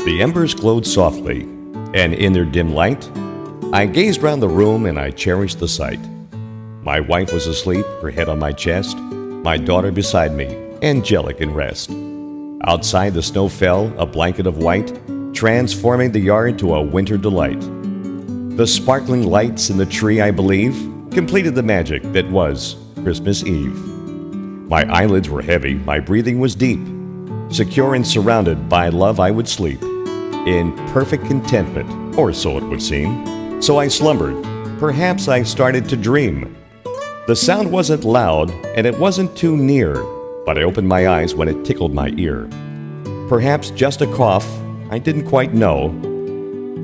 The embers glowed softly, and in their dim light, I gazed round the room and I cherished the sight. My wife was asleep, her head on my chest, my daughter beside me, angelic in rest. Outside the snow fell, a blanket of white, transforming the yard to a winter delight. The sparkling lights in the tree, I believe, completed the magic that was Christmas Eve. My eyelids were heavy, my breathing was deep. Secure and surrounded by love I would sleep, in perfect contentment, or so it would seem. So I slumbered. Perhaps I started to dream. The sound wasn't loud, and it wasn't too near, but I opened my eyes when it tickled my ear. Perhaps just a cough, I didn't quite know.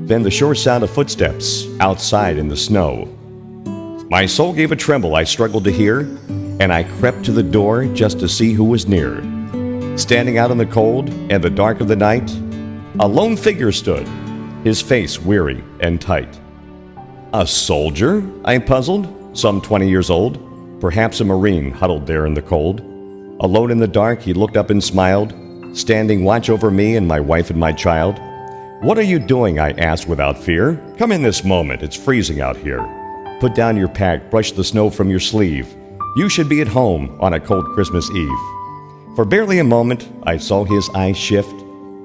Then the sure sound of footsteps outside in the snow. My soul gave a tremble I struggled to hear, and I crept to the door just to see who was near. Standing out in the cold and the dark of the night, a lone figure stood, his face weary and tight. A soldier? I puzzled, some 20 years old, perhaps a Marine huddled there in the cold. Alone in the dark, he looked up and smiled, standing watch over me and my wife and my child. "What are you doing?" I asked without fear. "Come in this moment, it's freezing out here. Put down your pack, brush the snow from your sleeve. You should be at home on a cold Christmas Eve." For barely a moment, I saw his eyes shift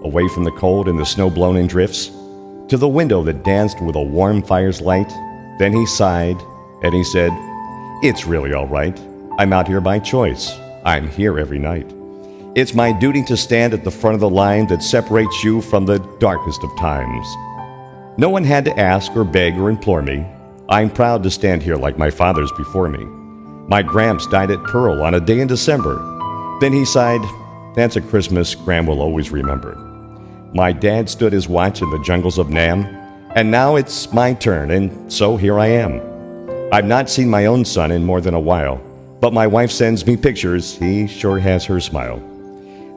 away from the cold and the snow-blown-in drifts to the window that danced with a warm fire's light. Then he sighed, and he said, "It's really all right. I'm out here by choice. I'm here every night. It's my duty to stand at the front of the line that separates you from the darkest of times. No one had to ask or beg or implore me. I'm proud to stand here like my fathers before me. My Gramps died at Pearl on a day in December." Then he sighed, "That's a Christmas Gram will always remember. My dad stood his watch in the jungles of Nam, and now it's my turn, and so here I am. I've not seen my own son in more than a while, but my wife sends me pictures. He sure has her smile."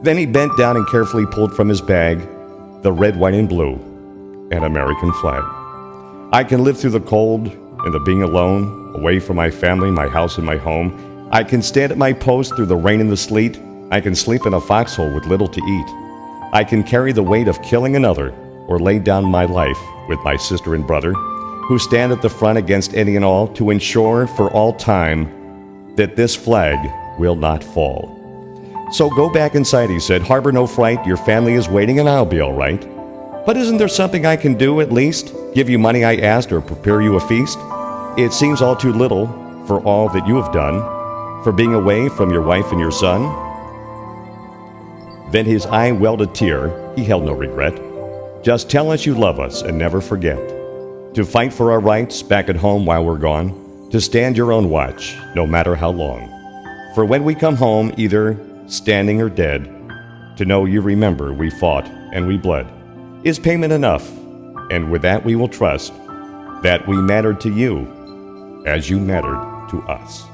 Then he bent down and carefully pulled from his bag the red, white, and blue, an American flag. "I can live through the cold and the being alone, away from my family, my house, and my home. I can stand at my post through the rain and the sleet. I can sleep in a foxhole with little to eat. I can carry the weight of killing another, or lay down my life with my sister and brother, who stand at the front against any and all to ensure for all time that this flag will not fall. So go back inside," he said. "Harbor no fright. Your family is waiting, and I'll be all right. But isn't there something I can do, at least? Give you money I asked, or prepare you a feast? It seems all too little for all that you have done, for being away from your wife and your son." Then his eye welled a tear. He held no regret. "Just tell us you love us and never forget to fight for our rights back at home while we're gone, to stand your own watch, no matter how long. For when we come home, either standing or dead, to know you remember we fought and we bled is payment enough, and with that we will trust that we mattered to you as you mattered to us."